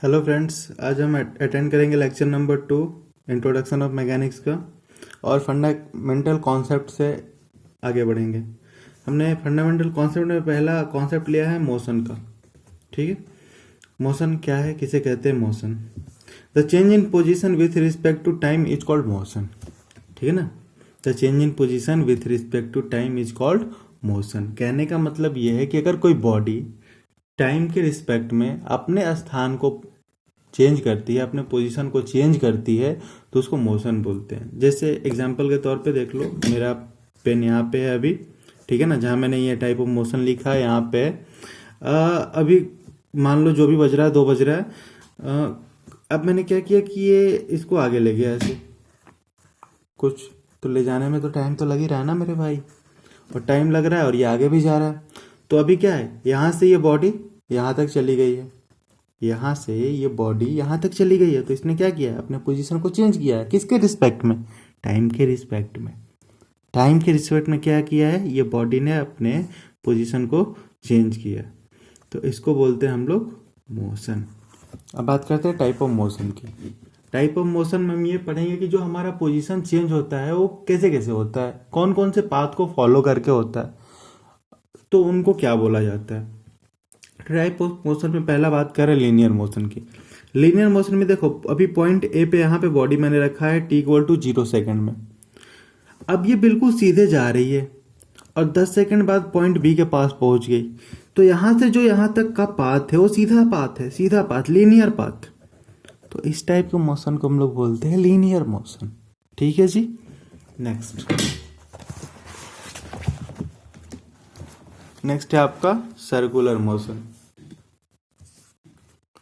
Hello friends, आज हम attend करेंगे lecture number 2 introduction of mechanics का और फंडामेंटल कॉन्सेप्ट से आगे बढ़ेंगे। हमने फंडामेंटल कॉन्सेप्ट में पहला कॉन्सेप्ट लिया है मोशन का। ठीक है, मोशन क्या है, किसे कहते हैं motion. The change in position with respect to time is called motion. ठीक है ना, the change in position with respect to time is called motion. कहने का मतलब यह है कि अगर कोई बॉडी टाइम के रिस्पेक्ट में अपने स्थान को चेंज करती है, अपने पोजीशन को चेंज करती है, तो उसको मोशन बोलते हैं। जैसे एग्जांपल के तौर पे देख लो, मेरा पेन यहाँ पे है अभी, ठीक है ना, जहाँ मैंने ये टाइप ऑफ मोशन लिखा है यहाँ पे अभी मान लो जो भी बज रहा है 2 बज रहा है। अब मैंने क्या किया कि ये इसको आगे ले गया ऐसे, कुछ तो ले जाने में तो टाइम तो लग ही रहा है ना मेरे भाई, और टाइम लग रहा है और ये आगे भी जा रहा है। तो अभी क्या है, यहाँ से ये बॉडी यहाँ तक चली गई है, यहाँ से ये बॉडी यहाँ तक चली गई है, तो इसने क्या किया है, अपने पोजीशन को चेंज किया है। किसके रिस्पेक्ट में? टाइम के रिस्पेक्ट में। टाइम के रिस्पेक्ट में क्या किया है, ये बॉडी ने अपने पोजीशन को चेंज किया, तो इसको बोलते हैं हम लोग मोशन। अब बात करते हैं टाइप ऑफ मोशन की। टाइप ऑफ मोशन में हम ये पढ़ेंगे कि जो हमारा पोजीशन चेंज होता है वो कैसे कैसे होता है, कौन कौन से पाथ को फॉलो करके होता है, तो उनको क्या बोला जाता है। टाइप ऑफ मोशन में पहला बात करें लीनियर मोशन की। लीनियर मोशन में देखो, अभी पॉइंट ए पे यहाँ पे बॉडी मैंने रखा है t=0 सेकेंड में। अब ये बिल्कुल सीधे जा रही है और 10 सेकेंड बाद पॉइंट बी के पास पहुंच गई, तो यहाँ से जो यहाँ तक का पाथ है वो सीधा पाथ है, सीधा पाथ, लीनियर पाथ। तो इस टाइप के मोशन को हम लोग बोलते हैं लीनियर मोशन। ठीक है जी। नेक्स्ट है आपका सर्कुलर मोशन।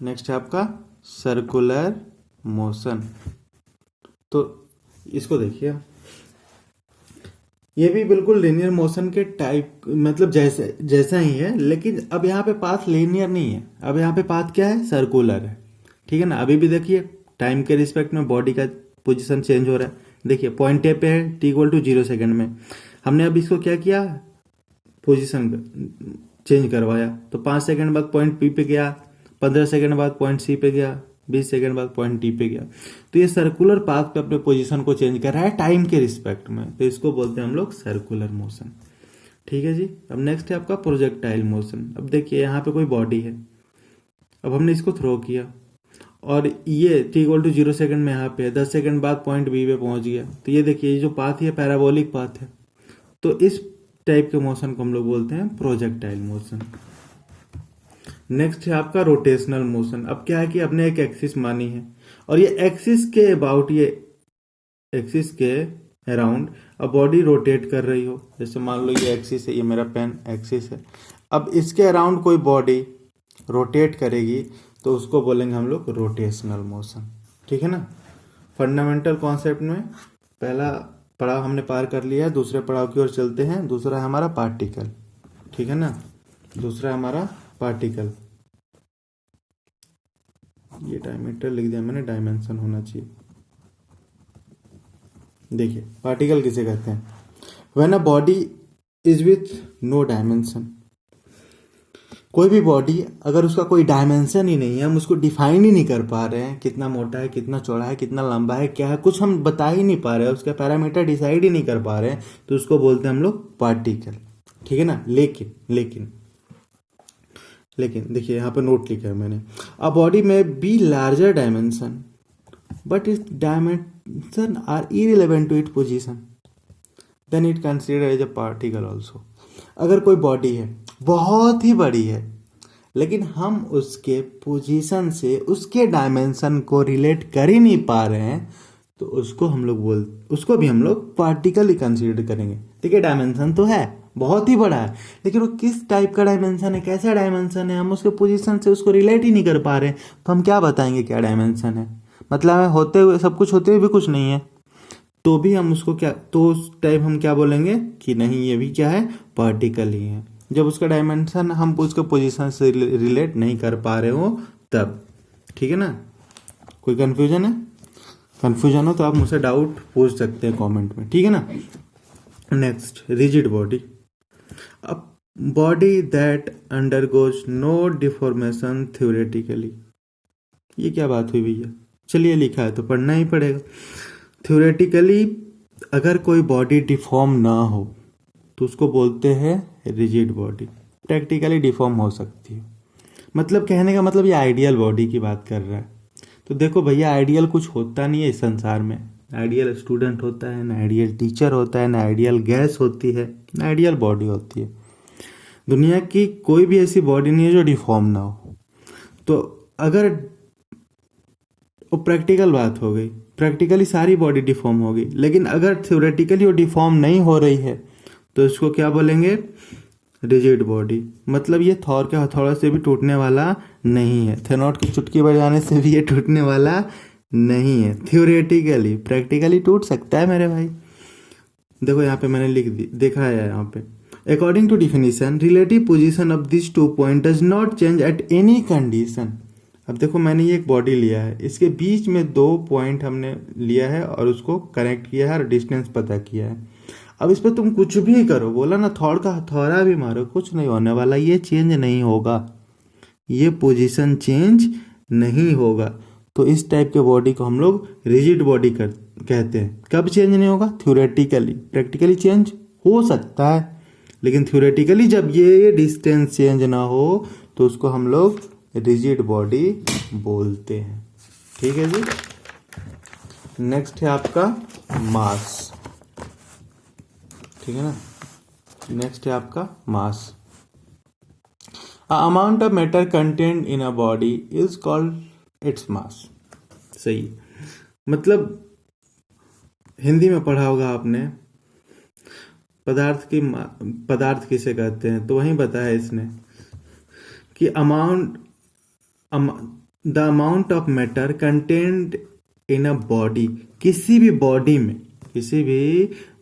नेक्स्ट है आपका सर्कुलर मोशन। तो इसको देखिए, ये भी बिल्कुल लीनियर मोशन के टाइप, मतलब जैसा ही है, लेकिन अब यहाँ पे पाथ लीनियर नहीं है, अब यहाँ पे पाथ क्या है, सर्कुलर है। ठीक है ना। अभी भी देखिए टाइम के रिस्पेक्ट में बॉडी का पोजीशन चेंज हो रहा है। देखिए पॉइंट ए पे है t=0 सेकेंड में, हमने अब इसको क्या किया, पोजीशन चेंज करवाया, तो 5 सेकंड बाद पॉइंट पी पे गया, 15 सेकंड बाद पॉइंट सी पे गया, 20 सेकंड बाद पॉइंट डी पे गया। तो ये सर्कुलर पाथ पे अपने पोजीशन को चेंज कर रहा है टाइम के रिस्पेक्ट में, तो इसको बोलते हैं हम लोग सर्कुलर मोशन। ठीक है जी। अब नेक्स्ट है आपका प्रोजेक्टाइल मोशन। अब देखिए यहाँ पे कोई बॉडी है, अब हमने इसको थ्रो किया और ये t=0 सेकंड में यहाँ पे है, 10 सेकंड बाद पॉइंट बी पे पहुंच गया, तो ये देखिए ये जो पाथ है पैराबोलिक पाथ है, तो इस टाइप के मोशन को हम लोग बोलते हैं प्रोजेक्टाइल मोशन। नेक्स्ट है आपका रोटेशनल मोशन। अब क्या है कि आपने एक एक्सिस मानी है और ये एक्सिस के अबाउट, ये एक्सिस के अराउंड अब बॉडी रोटेट कर रही हो। जैसे मान लो ये एक्सिस है, ये मेरा पेन एक्सिस है, अब इसके अराउंड कोई बॉडी रोटेट करेगी तो उसको बोलेंगे हम लोग रोटेशनल मोशन। ठीक है ना। फंडामेंटल कॉन्सेप्ट में पहला पड़ाव हमने पार कर लिया है, दूसरे पड़ाव की ओर चलते हैं। दूसरा है हमारा पार्टिकल। ठीक है ना, दूसरा हमारा पार्टिकल। ये डायमीटर लिख दिया मैंने, डायमेंशन होना चाहिए। देखिए पार्टिकल किसे कहते हैं, when a body is with no dimension. कोई भी बॉडी अगर उसका कोई डायमेंशन ही नहीं है, हम उसको डिफाइन ही नहीं कर पा रहे हैं, कितना मोटा है, कितना चौड़ा है, कितना लंबा है, क्या है, कुछ हम बता ही नहीं पा रहे हैं, उसका पैरामीटर डिसाइड ही नहीं कर पा रहे हैं, तो उसको बोलते हैं हम लोग पार्टिकल। ठीक है ना। लेकिन देखिए यहाँ पे नोट लिखा है मैंने, a body may be larger dimension but its dimension are irrelevant to it position, then it consider as a particle also. अगर कोई बॉडी है बहुत ही बड़ी है, लेकिन हम उसके पोजीशन से उसके डायमेंशन को रिलेट कर ही नहीं पा रहे हैं, तो उसको भी हम लोग पार्टिकल ही कंसीडर करेंगे। देखिए डायमेंशन तो है, बहुत ही बड़ा है, लेकिन वो किस टाइप का डायमेंशन है, कैसा डायमेंशन है, हम उसके पोजीशन से उसको रिलेट ही नहीं कर पा रहे हैं, तो हम क्या बताएंगे क्या डायमेंशन है। मतलब होते हुए, सब कुछ होते हुए भी कुछ नहीं है, तो भी हम उसको क्या, तो उस टाइप हम क्या बोलेंगे कि नहीं ये भी क्या है, पार्टिकल ही है, जब उसका डायमेंशन हम उसके पोजीशन से रिलेट नहीं कर पा रहे हो तब। ठीक है ना। कोई कंफ्यूजन है? कंफ्यूजन हो तो आप मुझसे डाउट पूछ सकते हैं कमेंट में। ठीक है ना। Next, rigid body. अब body that undergoes no deformation theoretically. ये क्या बात हुई भैया? चलिए लिखा है तो पढ़ना ही पड़ेगा। थ्योरेटिकली अगर कोई बॉडी डिफॉर्म ना हो तो उसको बोलते हैं रिजिड बॉडी। प्रैक्टिकली डिफॉर्म हो सकती है, मतलब कहने का मतलब ये आइडियल बॉडी की बात कर रहा है। तो देखो भैया, आइडियल कुछ होता नहीं है इस संसार में। ना आइडियल स्टूडेंट होता है, ना आइडियल टीचर होता है, ना आइडियल गैस होती है, ना आइडियल बॉडी होती है। दुनिया की कोई भी ऐसी बॉडी नहीं है जो डिफॉर्म ना हो। तो अगर वो प्रैक्टिकल बात हो गई, प्रैक्टिकली सारी बॉडी डिफॉर्म होगी, लेकिन अगर थ्योरेटिकली वो डिफॉर्म नहीं हो रही है तो इसको क्या बोलेंगे? Rigid body. मतलब ये थॉर के हथौड़े से भी टूटने वाला नहीं है, थेनोट की चुटकी बजाने से भी ये टूटने वाला नहीं है। थ्योरेटिकली, प्रैक्टिकली टूट सकता है मेरे भाई। देखो यहाँ पे मैंने लिख दी, देखा है यहाँ पे, according to definition relative position of this two point does not change at any condition. अब देखो मैंने ये एक बॉडी लिया है, इसके बीच में दो पॉइंट हमने लिया है और उसको कनेक्ट किया है और डिस्टेंस पता किया है। अब इस पर तुम कुछ भी करो, बोला ना थॉर का हथौड़ा भी मारो, कुछ नहीं होने वाला, ये चेंज नहीं होगा, ये पोजीशन चेंज नहीं होगा। तो इस टाइप के बॉडी को हम लोग रिजिड बॉडी कहते हैं। कब चेंज नहीं होगा? थ्योरेटिकली। प्रैक्टिकली चेंज हो सकता है, लेकिन थ्योरेटिकली जब ये डिस्टेंस चेंज ना हो तो उसको हम लोग रिजिड बॉडी बोलते हैं। ठीक है जी। नेक्स्ट है आपका मास। ठीक है ना, नेक्स्ट है आपका mass. A amount of matter content in a body is called its mass. सही, मतलब हिंदी में पढ़ा होगा आपने, पदार्थ किसे कहते हैं, तो वहीं बताया इसने कि the amount of matter content in a body. किसी भी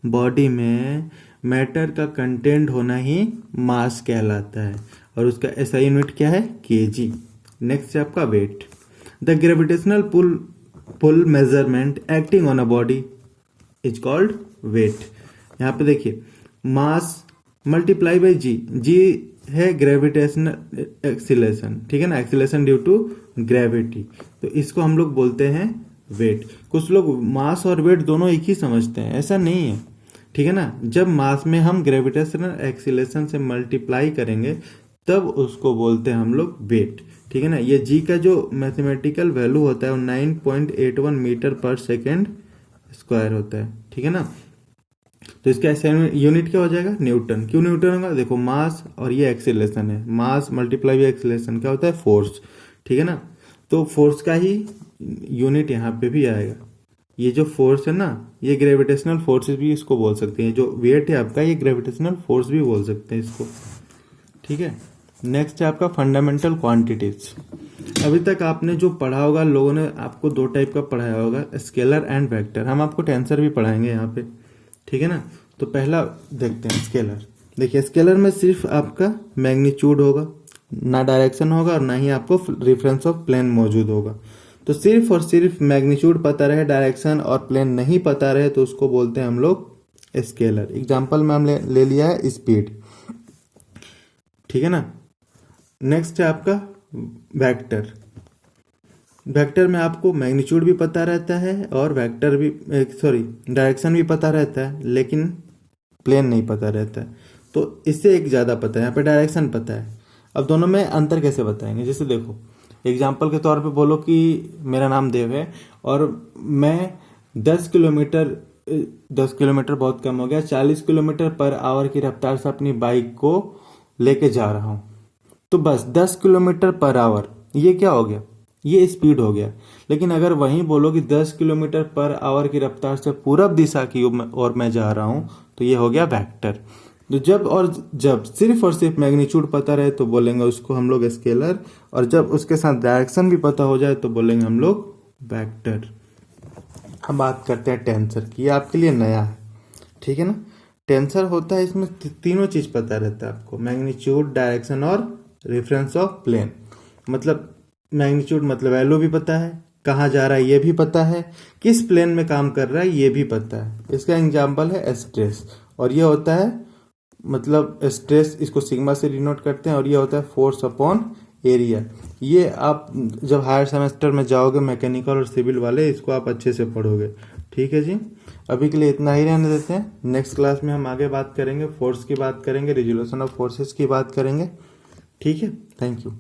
बॉडी में मैटर का कंटेंट होना ही मास कहलाता है, और उसका ऐसा यूनिट क्या है? केजी। नेक्स्ट है आपका weight. The gravitational pull measurement acting on a body is called weight. यहाँ पे देखिए, मास मल्टीप्लाई बाई जी है ग्रेविटेशनल एक्सीलरेशन। ठीक है ना, एक्सीलरेशन ड्यू टू ग्रेविटी, तो इसको हम लोग बोलते हैं वेट। कुछ लोग मास और वेट दोनों एक ही समझते हैं, ऐसा नहीं है। ठीक है ना, जब मास में हम ग्रेविटेशनल एक्सीलरेशन से मल्टीप्लाई करेंगे तब उसको बोलते हैं हम लोग वेट। ठीक है ना, ये जी का जो मैथमेटिकल वैल्यू होता है वो 9.81 मीटर पर सेकेंड स्क्वायर होता है। ठीक है ना, तो इसका यूनिट क्या हो जाएगा? न्यूटन। क्यों न्यूटन होगा? देखो मास और ये एक्सीलरेशन है, मास मल्टीप्लाई बाई एक्सीलरेशन क्या होता है? फोर्स। ठीक है ना, तो फोर्स का ही यूनिट यहाँ पे भी आएगा। ये जो फोर्स है ना, ये ग्रेविटेशनल फोर्सेस भी इसको बोल सकते हैं। जो वेट है आपका, ये ग्रेविटेशनल फोर्स भी बोल सकते हैं इसको। ठीक है, नेक्स्ट है आपका फंडामेंटल क्वांटिटीज। अभी तक आपने जो पढ़ा होगा, लोगों ने आपको दो टाइप का पढ़ाया होगा, स्केलर एंड वेक्टर। हम आपको टेंसर भी पढ़ाएंगे यहाँ पे। ठीक है ना, तो पहला देखते हैं स्केलर। देखिए, स्केलर में सिर्फ आपका मैग्नीट्यूड होगा, ना डायरेक्शन होगा और ना ही आपको रेफरेंस ऑफ प्लेन मौजूद होगा। तो सिर्फ और सिर्फ मैग्नीट्यूड पता रहे, डायरेक्शन और प्लेन नहीं पता रहे, तो उसको बोलते हैं हम लोग स्केलर। एग्जाम्पल में हम ले लिया है स्पीड। ठीक है ना, नेक्स्ट है आपका वेक्टर। वेक्टर में आपको मैग्नीट्यूड भी पता रहता है और डायरेक्शन भी पता रहता है, लेकिन प्लेन नहीं पता रहता है। तो इससे एक ज़्यादा पता है, यहाँ पे डायरेक्शन पता है। अब दोनों में अंतर कैसे बताएंगे? जैसे देखो, एग्जाम्पल के तौर पे बोलो कि मेरा नाम देव है और मैं 10 किलोमीटर बहुत कम हो गया, 40 किलोमीटर पर आवर की रफ्तार से अपनी बाइक को लेके जा रहा हूँ। तो बस 10 किलोमीटर पर आवर, ये क्या हो गया? ये स्पीड हो गया। लेकिन अगर वहीं बोलो कि 10 किलोमीटर पर आवर की रफ्तार से पूरब दिशा की ओर मैं जा रहा हूँ, तो ये हो गया वेक्टर। तो जब सिर्फ और सिर्फ मैग्नीट्यूड पता रहे तो बोलेंगे उसको हम लोग स्केलर, और जब उसके साथ डायरेक्शन भी पता हो जाए तो बोलेंगे हम लोग वेक्टर। हम बात करते हैं टेंसर की, ये आपके लिए नया है। ठीक है ना, टेंसर होता है, इसमें तीनों चीज पता रहता है आपको, मैग्नीट्यूड, डायरेक्शन और रेफरेंस ऑफ प्लेन। मतलब मैग्नीट्यूड मतलब वैल्यू भी पता है, कहाँ जा रहा है ये भी पता है, किस प्लेन में काम कर रहा है ये भी पता है। इसका एग्जाम्पल है स्ट्रेस, और ये होता है मतलब स्ट्रेस, इसको सिग्मा से डिनोट करते हैं, और ये होता है फोर्स अपॉन एरिया। ये आप जब हायर सेमेस्टर में जाओगे मैकेनिकल और सिविल वाले, इसको आप अच्छे से पढ़ोगे। ठीक है जी, अभी के लिए इतना ही रहने देते हैं। नेक्स्ट क्लास में हम आगे बात करेंगे, फोर्स की बात करेंगे, रिजोल्यूशन ऑफ फोर्सेस की बात करेंगे। ठीक है, थैंक यू।